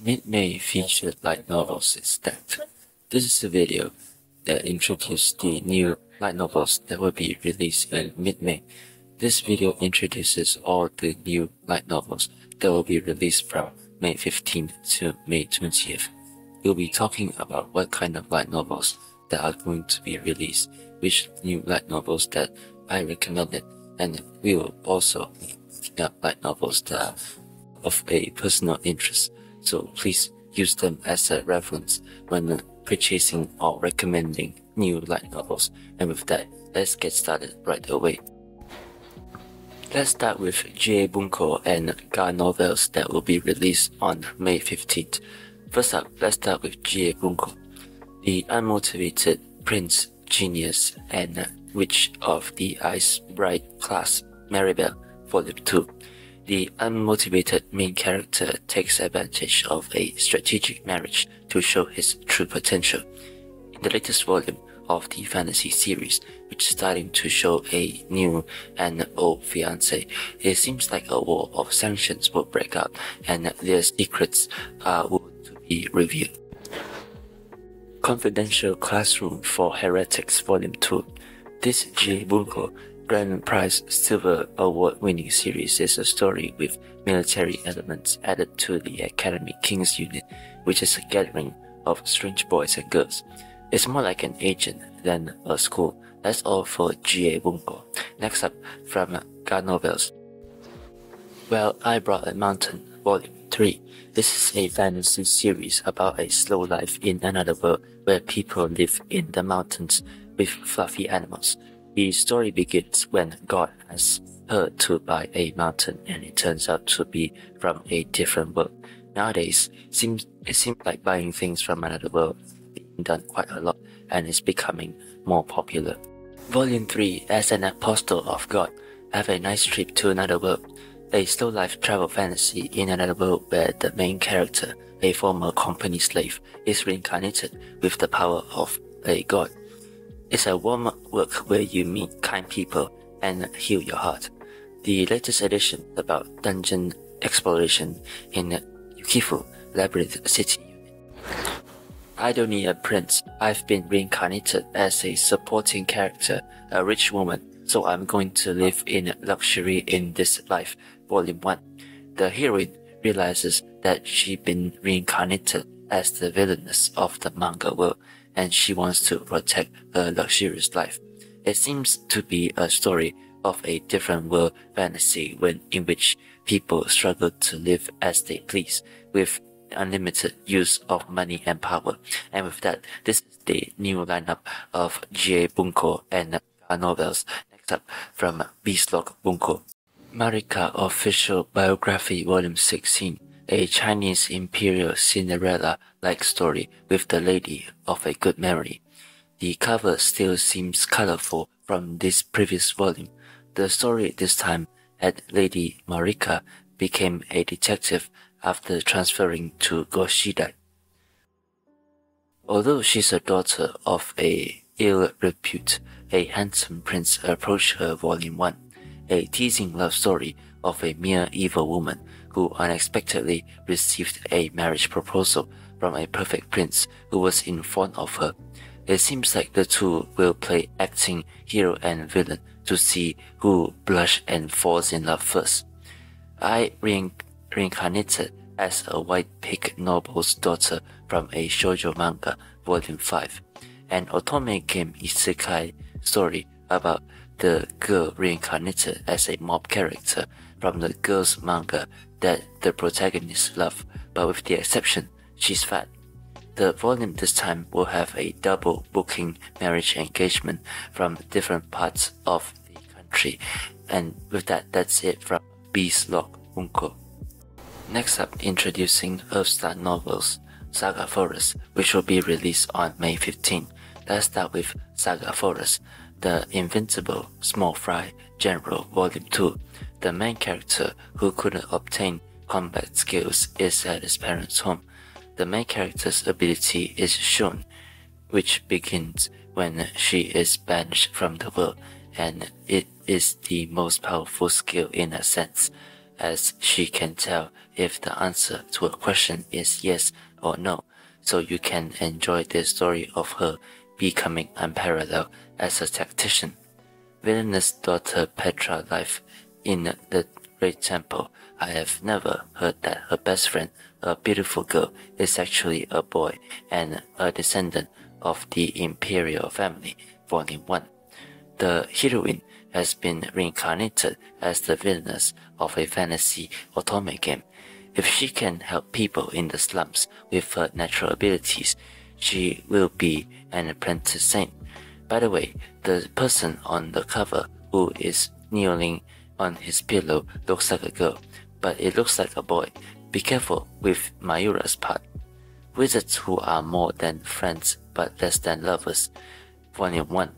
Mid-May featured light novels instead. This is a video that introduces the new light novels that will be released in mid-May. This video introduces all the new light novels that will be released from May 15th to May 20th. We'll be talking about what kind of light novels that are going to be released, which new light novels that I recommended, and we will also be looking at light novels that are of a personal interest. So please use them as a reference when purchasing or recommending new light novels. And with that, let's get started right away. Let's start with GA Bunko and Ga novels that will be released on May 15th. First up, let's start with GA Bunko. The Unmotivated Prince, Genius, and Witch of the Ice Bride class, Maribel, Volume 2. The unmotivated main character takes advantage of a strategic marriage to show his true potential. In the latest volume of the fantasy series, which is starting to show a new and old fiancé, it seems like a war of sanctions will break out and their secrets will to be revealed. Confidential Classroom for Heretics Volume 2. This G. Bunko Grand Prize Silver Award-winning series is a story with military elements added to the Academy King's Unit, which is a gathering of strange boys and girls. It's more like an agent than a school. That's all for GA Bunko. Next up, from Ga Novels. Well, I Brought a Mountain, Volume 3. This is a fantasy series about a slow life in another world where people live in the mountains with fluffy animals. The story begins when God asks her to buy a mountain and it turns out to be from a different world. Nowadays, it seems like buying things from another world is being done quite a lot and is becoming more popular. Volume 3, As an Apostle of God. Have a nice trip to another world. A slow life travel fantasy in another world where the main character, a former company slave, is reincarnated with the power of a god. It's a warm work where you meet kind people and heal your heart. The latest edition about dungeon exploration in Yukifu Labyrinth City. I don't need a prince. I've been reincarnated as a supporting character, a rich woman, so I'm going to live in luxury in this life. Volume 1. The heroine realizes that she's been reincarnated as the villainess of the manga world, and she wants to protect her luxurious life. It seems to be a story of a different world fantasy in which people struggle to live as they please, with unlimited use of money and power. And with that, this is the new lineup of GA Bunko and Ga novels. Next up, from Beastlock Bunko. Marika Official Biography Volume 16. A Chinese imperial Cinderella-like story with the lady of a good memory. The cover still seems colorful from this previous volume. The story this time had Lady Marika became a detective after transferring to Goshida. Although she's a daughter of a ill repute, a handsome prince approached her. Volume 1, a teasing love story of a mere evil woman who unexpectedly received a marriage proposal from a perfect prince who was in front of her. It seems like the two will play acting hero and villain to see who blush and falls in love first. I reincarnated as a white pig noble's daughter from a shoujo manga, Volume 5, an otome game isekai story about the girl reincarnated as a mob character from the girl's manga that the protagonist love, but with the exception, she's fat. The volume this time will have a double booking marriage engagement from different parts of the country. And with that, that's it from Beastlock Bunko. Next up, introducing Earthstar novels, Saga Forest, which will be released on May 15. Let's start with Saga Forest, The Invincible Small Fry General Volume 2. The main character, who couldn't obtain combat skills, is at his parents' home. The main character's ability is shown, which begins when she is banished from the world, and it is the most powerful skill in a sense. as she can tell if the answer to a question is yes or no, so you can enjoy the story of her becoming unparalleled as a tactician. Villainous daughter Petra life in the Great Temple. I have never heard that her best friend, a beautiful girl, is actually a boy and a descendant of the imperial family. Volume 1. The heroine has been reincarnated as the villainess of a fantasy otome game. If she can help people in the slums with her natural abilities, she will be an apprentice saint. By the way, the person on the cover who is kneeling on his pillow looks like a girl, but it looks like a boy. Be careful with Mayura's part. Wizards who are more than friends but less than lovers. Volume 1.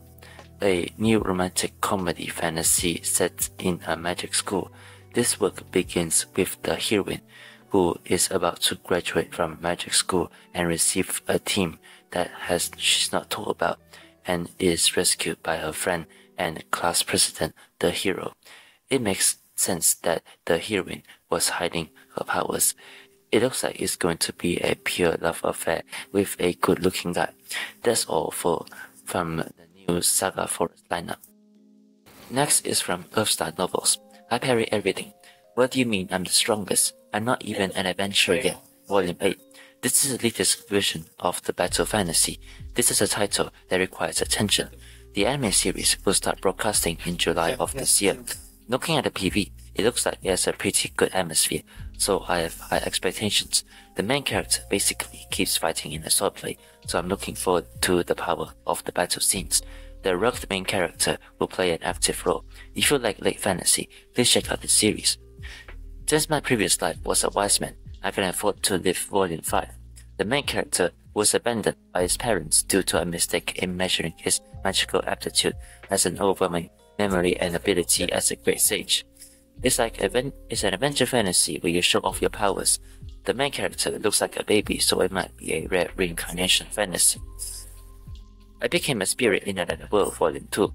A new romantic comedy fantasy set in a magic school. This work begins with the heroine, who is about to graduate from magic school and receive a team that she's not told about, and is rescued by her friend and class president, the hero. It makes sense that the heroine was hiding her powers. It looks like it's going to be a pure love affair with a good-looking guy. That's all from the new Saga Forest lineup. Next is from Earthstar Novels. I parry everything. What do you mean I'm the strongest? I'm not even an adventurer yet. Volume 8. This is the latest version of the battle fantasy. This is a title that requires attention. The anime series will start broadcasting in July of this year. Looking at the PV, it looks like it has a pretty good atmosphere, so I have high expectations. The main character basically keeps fighting in a swordplay, so I'm looking forward to the power of the battle scenes. The rugged main character will play an active role. If you like late fantasy, please check out this series. Since my previous life was a wise man, I can afford to live Volume 5. The main character was abandoned by his parents due to a mistake in measuring his magical aptitude as an overwhelming memory and ability as a great sage. It's an adventure fantasy where you show off your powers. The main character looks like a baby, so it might be a rare reincarnation fantasy. I Became a Spirit in Another World Volume 2,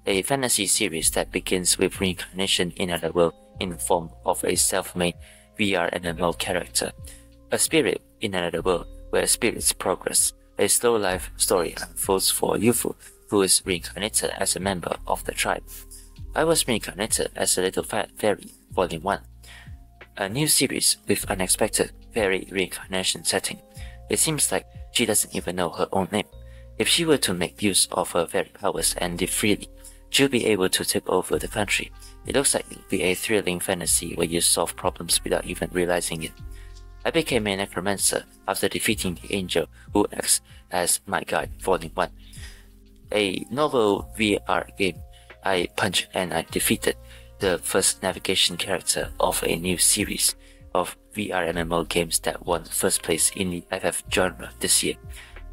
a fantasy series that begins with reincarnation in another world in the form of a self-made VR MMO character. A spirit in another world where spirits progress. A slow life story unfolds for Yufu, who is reincarnated as a member of the tribe. I was reincarnated as a little fat fairy, Volume 1. A new series with unexpected fairy reincarnation setting. It seems like she doesn't even know her own name. If she were to make use of her fairy powers and live freely, she'll be able to take over the country. It looks like it'll be a thrilling fantasy where you solve problems without even realizing it. I became a necromancer after defeating the angel who acts as my guide, Volume 1. A novel VR game. I punched and I defeated the first navigation character of a new series of VR MMO games that won first place in the FF genre this year.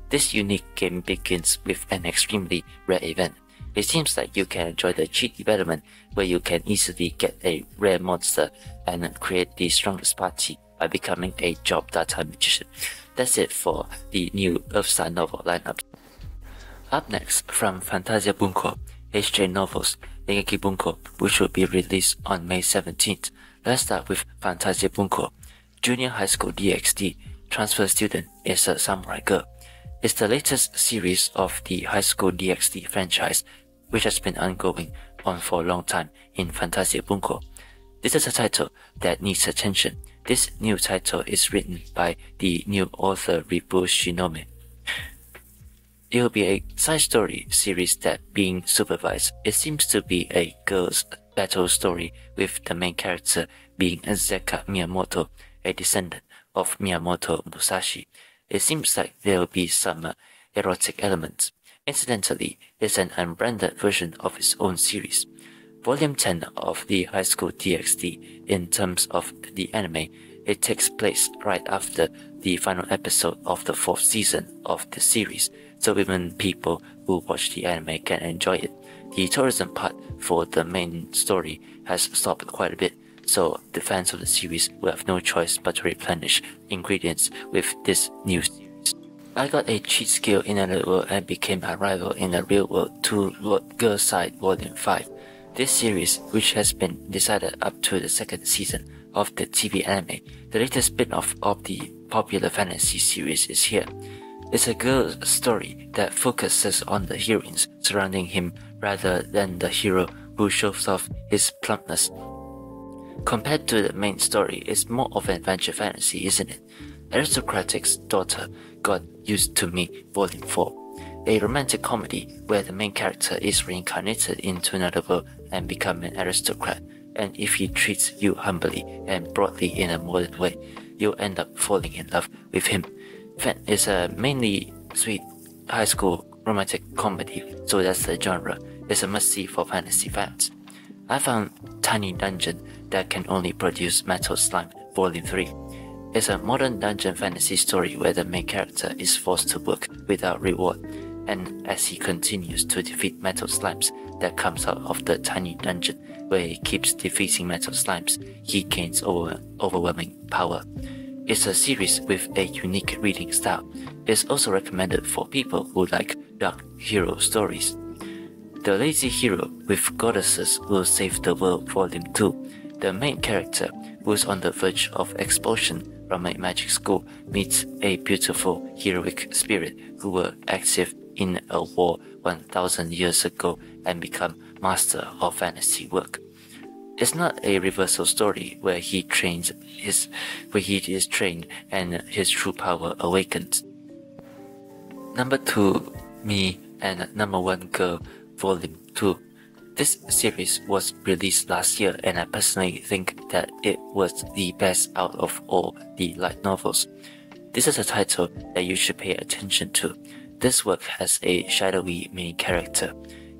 This unique game begins with an extremely rare event. It seems like you can enjoy the cheat development where you can easily get a rare monster and create the strongest party by becoming a job data magician. That's it for the new Earthstar novel lineup. Up next, from Fantasia Bunko, HJ Novels, Dengeki Bunko, which will be released on May 17th. Let's start with Fantasia Bunko. Junior High School DxD, transfer student, is a samurai girl. It's the latest series of the High School DxD franchise, which has been ongoing on for a long time in Fantasia Bunko. This is a title that needs attention. This new title is written by the new author Ribu Shinome. It will be a side story series that being supervised. It seems to be a girl's battle story with the main character being Zeka Miyamoto, a descendant of Miyamoto Musashi. It seems like there will be some erotic elements. Incidentally, it's an unbranded version of its own series. Volume 10 of the High School DxD, in terms of the anime, it takes place right after the final episode of the 4th season of the series, so even people who watch the anime can enjoy it. The tourism part for the main story has stopped quite a bit, so the fans of the series will have no choice but to replenish ingredients with this new series. I got a cheat skill in another world and became a rival in the real world to Girl Side Volume 5. This series, which has been decided up to the second season of the TV anime, the latest spin-off of the popular fantasy series, is here. It's a girl's story that focuses on the heroines surrounding him rather than the hero who shows off his plumpness. Compared to the main story, it's more of an adventure fantasy, isn't it? Aristocratic's Daughter Got Used to Me Volume 4, a romantic comedy where the main character is reincarnated into another world and become an aristocrat, and if he treats you humbly and broadly in a modern way, you'll end up falling in love with him. Fan is a mainly sweet high school romantic comedy, so that's the genre. It's a must-see for fantasy fans. I found Tiny Dungeon That Can Only Produce Metal Slime Volume 3. It's a modern dungeon fantasy story where the main character is forced to work without reward, and as he continues to defeat metal slimes that comes out of the tiny dungeon where he keeps defeating metal slimes, he gains overwhelming power. It's a series with a unique reading style. It's also recommended for people who like dark hero stories. The Lazy Hero with Goddesses Will Save the World Volume 2. The main character, who is on the verge of expulsion from a magic school, meets a beautiful heroic spirit who were active in a war 1000 years ago and become master of fantasy work. It's not a reversal story where he is trained and his true power awakens. Number 2, Me and Number 1 Girl Volume 2. This series was released last year, and I personally think that it was the best out of all the light novels. This is a title that you should pay attention to. This work has a shadowy main character.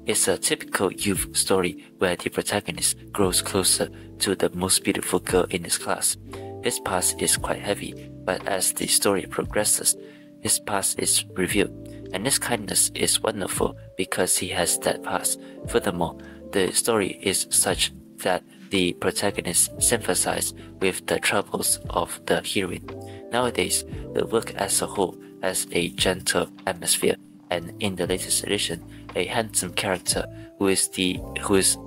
It's a typical youth story where the protagonist grows closer to the most beautiful girl in his class. His past is quite heavy, but as the story progresses, his past is revealed, and his kindness is wonderful because he has that past. Furthermore, the story is such that the protagonist sympathizes with the troubles of the heroine. Nowadays, the work as a whole has a gentle atmosphere, and in the latest edition, a handsome character who is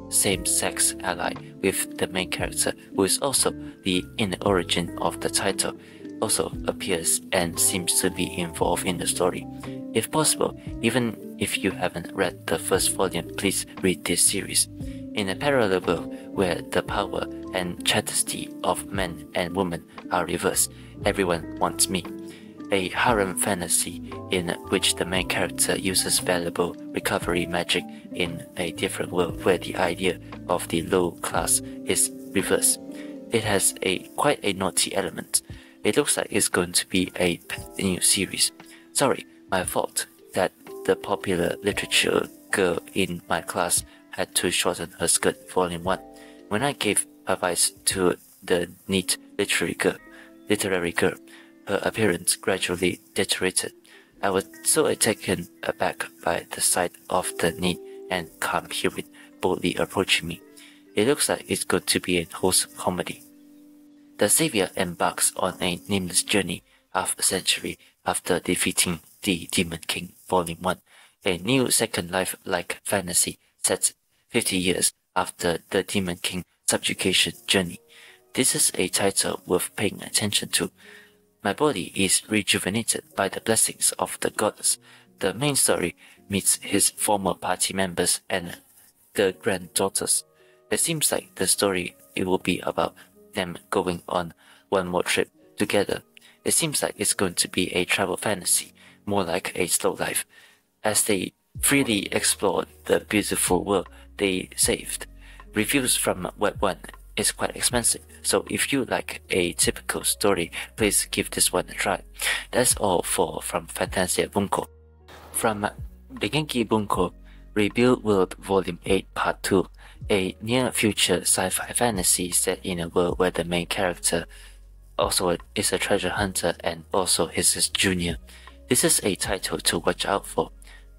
same-sex ally with the main character, who is also the inner origin of the title, also appears and seems to be involved in the story. If possible, even if you haven't read the first volume, please read this series. In a parallel world where the power and chastity of men and women are reversed, everyone wants me. A harem fantasy in which the main character uses valuable recovery magic in a different world where the idea of the low class is reversed. It has quite a naughty element. It looks like it's going to be a new series. Sorry, my fault that the popular literature girl in my class had to shorten her skirt Volume 1. When I gave advice to the neat literary girl, her appearance gradually deteriorated. I was so taken aback by the sight of the neat and calm heroine boldly approaching me. It looks like it's going to be a wholesome comedy. The savior embarks on a nameless journey half a century after defeating the Demon King Volume 1, a new second life-like fantasy set 50 years after the Demon King subjugation journey. This is a title worth paying attention to. My body is rejuvenated by the blessings of the goddess. The main story meets his former party members and the granddaughters. It seems like the story it will be about them going on one more trip together. It seems like it's going to be a travel fantasy, more like a slow life, as they freely explore the beautiful world they saved. Reviews from Web 1 is quite expensive, so if you like a typical story, please give this one a try. That's all from Fantasia Bunko. From Genki Bunko, Rebuild World Volume 8 Part 2, a near-future sci-fi fantasy set in a world where the main character also is a treasure hunter and also his junior. This is a title to watch out for.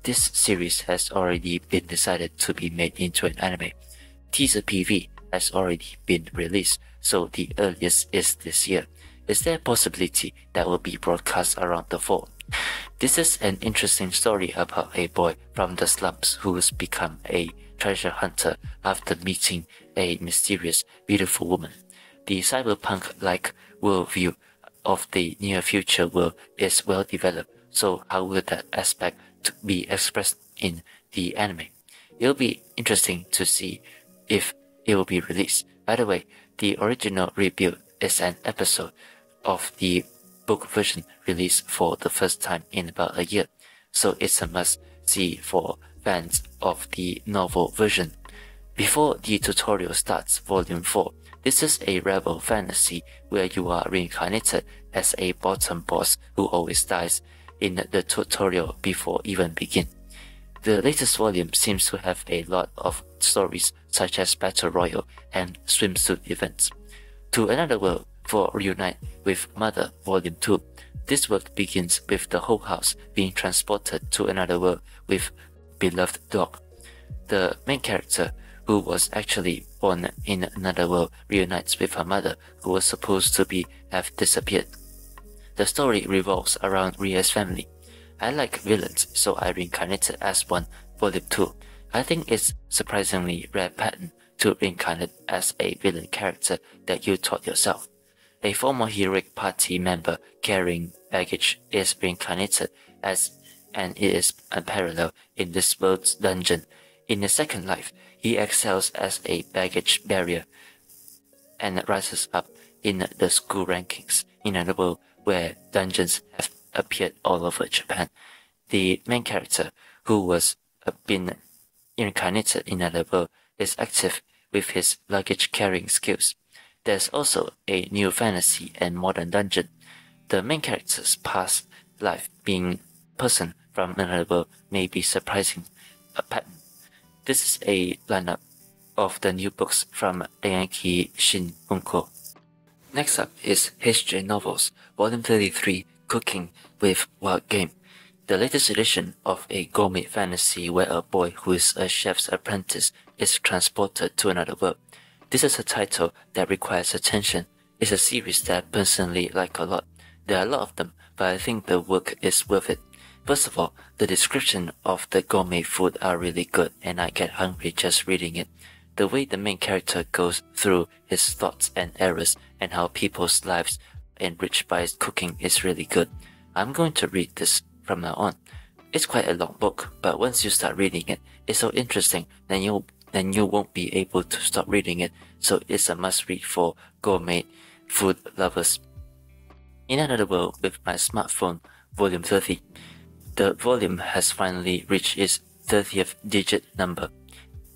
This series has already been decided to be made into an anime. Teaser PV has already been released, so the earliest is this year. Is there a possibility that will be broadcast around the fall? This is an interesting story about a boy from the slums who's become a treasure hunter after meeting a mysterious, beautiful woman. The cyberpunk-like worldview of the near future world is well developed, so how will that aspect be expressed in the anime? It'll be interesting to see if it will be released. By the way, the original rebuild is an episode of the book version released for the first time in about a year, so it's a must-see for fans of the novel version. Before the tutorial starts, Volume 4, this is a rebel fantasy where you are reincarnated as a bottom boss who always dies in the tutorial before even begin. The latest volume seems to have a lot of stories such as Battle Royale and swimsuit events. To Another World for Reunite with Mother Volume 2. This work begins with the whole house being transported to another world with beloved dog. The main character, who was actually born in another world, reunites with her mother, who was supposed to have disappeared. The story revolves around Ria's family. I like villains, so I reincarnated as one, Volume 2. I think it's surprisingly rare pattern to reincarnate as a villain character that you taught yourself. A former heroic party member carrying baggage is reincarnated and it is unparalleled in this world's dungeon. In the second life, he excels as a baggage barrier and rises up in the school rankings in a world where dungeons have appeared all over Japan. The main character, who was been incarnated in another world, is active with his luggage carrying skills. There's also a new fantasy and modern dungeon. The main character's past life being person from another world may be surprising a pattern. This is a lineup of the new books from Yankee Shin Bunko. Next up is HJ Novels, Volume 33, Cooking with Wild Game. The latest edition of a gourmet fantasy where a boy who is a chef's apprentice is transported to another world. This is a title that requires attention. It's a series that I personally like a lot. There are a lot of them, but I think the work is worth it. First of all, the description of the gourmet food are really good and I get hungry just reading it. The way the main character goes through his thoughts and errors and how people's lives enriched by his cooking is really good. I'm going to read this from now on. It's quite a long book, but once you start reading it, it's so interesting then you won't be able to stop reading it, so it's a must-read for gourmet food lovers. In Another World with My Smartphone, Volume 30. The volume has finally reached its 30th digit number.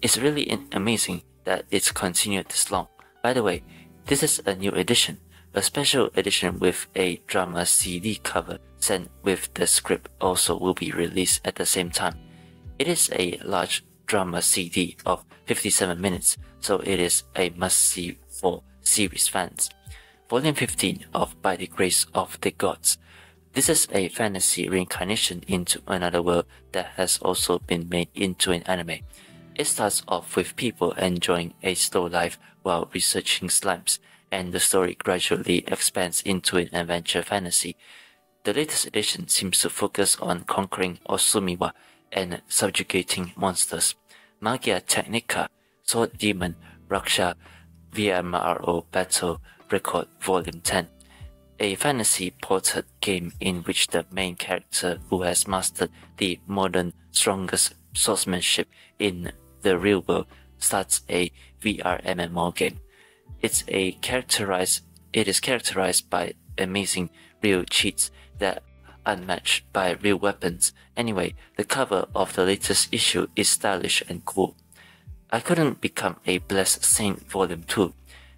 It's really amazing that it's continued this long. By the way, this is a new edition, a special edition with a drama CD cover sent with the script also will be released at the same time. It is a large drama CD of 57 minutes, so it is a must-see for series fans. Volume 15 of By the Grace of the Gods. This is a fantasy reincarnation into another world that has also been made into an anime. It starts off with people enjoying a slow life while researching slimes, and the story gradually expands into an adventure fantasy. The latest edition seems to focus on conquering Osumiwa and subjugating monsters. Magia Technica, Sword Demon, Raksha, VMRO Battle Record Volume 10. A fantasy ported game in which the main character, who has mastered the modern strongest swordsmanship in the real world, starts a VR MMO game. It is characterized by amazing real cheats that are unmatched by real weapons. Anyway, the cover of the latest issue is stylish and cool. I Couldn't Become a Blessed Saint Volume 2.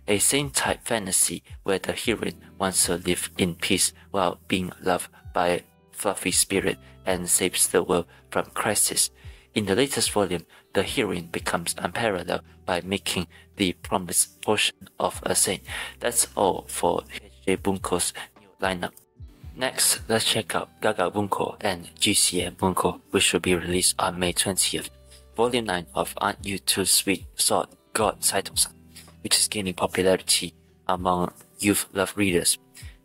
A saint-type fantasy where the heroine wants to live in peace while being loved by a fluffy spirit and saves the world from crisis. In the latest volume, the heroine becomes unparalleled by making the promised portion of a saint. That's all for HJ Bunko's new lineup. Next, let's check out Gaga Bunko and GCM Bunko, which will be released on May 20th. Volume 9 of Aren't You Too Sweet Sword God Sato-san, which is gaining popularity among youth love readers.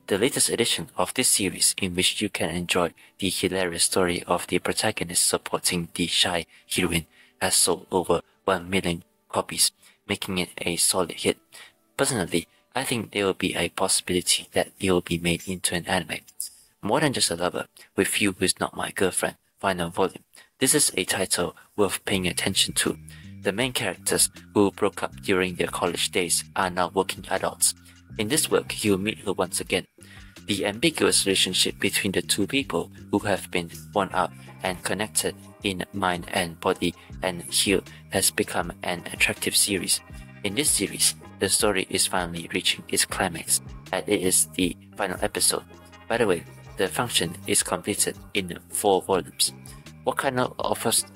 The latest edition of this series, in which you can enjoy the hilarious story of the protagonist supporting the shy heroine, has sold over 1 million copies, making it a solid hit. Personally, I think there will be a possibility that it will be made into an anime. More Than Just a Lover, With You Who's Not My Girlfriend, Final Volume. This is a title worth paying attention to. The main characters who broke up during their college days are now working adults. In this work, you'll meet her once again. The ambiguous relationship between the two people who have been worn out and connected in mind and body and healed has become an attractive series. In this series, the story is finally reaching its climax, and it is the final episode. By the way, the function is completed in 4 volumes. What kind of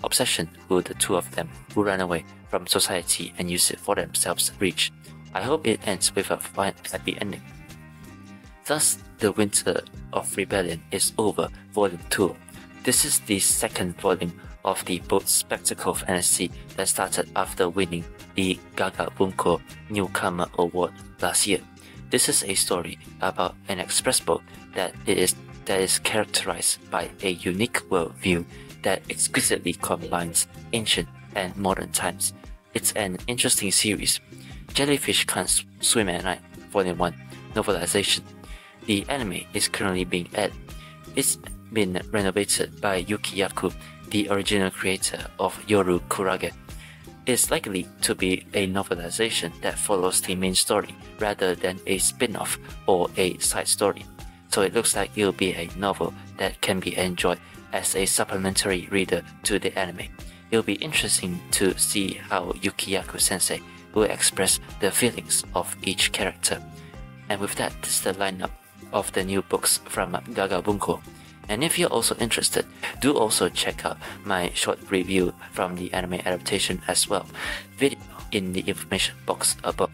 obsession will the two of them who run away from society and use it for themselves reach? I hope it ends with a fine happy ending. Thus, The Winter of Rebellion is over, Volume 2. This is the second volume of the bold spectacle fantasy that started after winning the Gaga Bunko Newcomer Award last year. This is a story about an express boat that is characterized by a unique worldview that exquisitely combines ancient and modern times. It's an interesting series. Jellyfish Can't Swim at Night, Volume 1, novelization. The anime is currently being edited. It's been renovated by Yukiyaku, the original creator of Yoru Kurage. It's likely to be a novelization that follows the main story rather than a spin-off or a side story. So it looks like it'll be a novel that can be enjoyed as a supplementary reader to the anime. It'll be interesting to see how Yukiyaku-sensei will express the feelings of each character. And with that, this is the lineup of the new books from Gaga Bunko. And if you're also interested, do also check out my short review from the anime adaptation as well. Video in the information box above.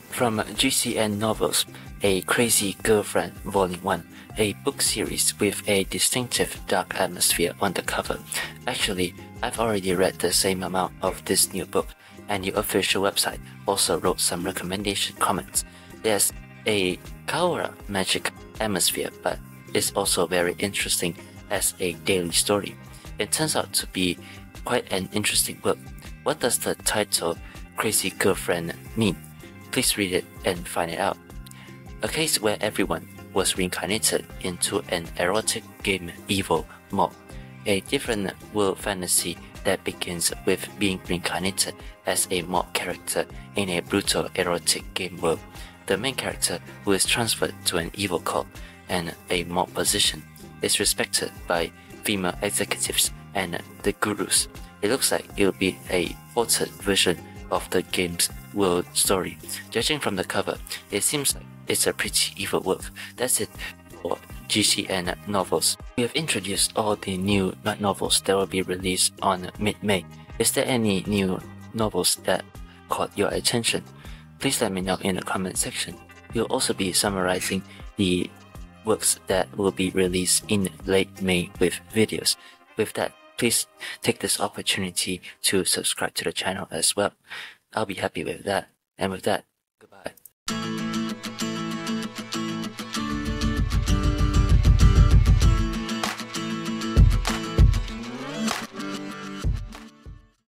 From GCN Novels, A Crazy Girlfriend Volume 1, a book series with a distinctive dark atmosphere on the cover. Actually, I've already read the same amount of this new book, and the official website also wrote some recommendation comments. There's a Kaora magic atmosphere, but it's also very interesting as a daily story. It turns out to be quite an interesting book. What does the title Crazy Girlfriend mean? Please read it and find it out. A case where everyone was reincarnated into an erotic game evil mob. A different world fantasy that begins with being reincarnated as a mob character in a brutal erotic game world. The main character, who is transferred to an evil cult and a mob position, is respected by female executives and the gurus. It looks like it will be a altered version of the game's world story. Judging from the cover, it seems like it's a pretty evil work. That's it for GCN Novels. We have introduced all the new light novels that will be released on mid-May. Is there any new novels that caught your attention? Please let me know in the comment section. We'll also be summarizing the works that will be released in late May with videos. With that, please take this opportunity to subscribe to the channel as well. I'll be happy with that. And with that, goodbye.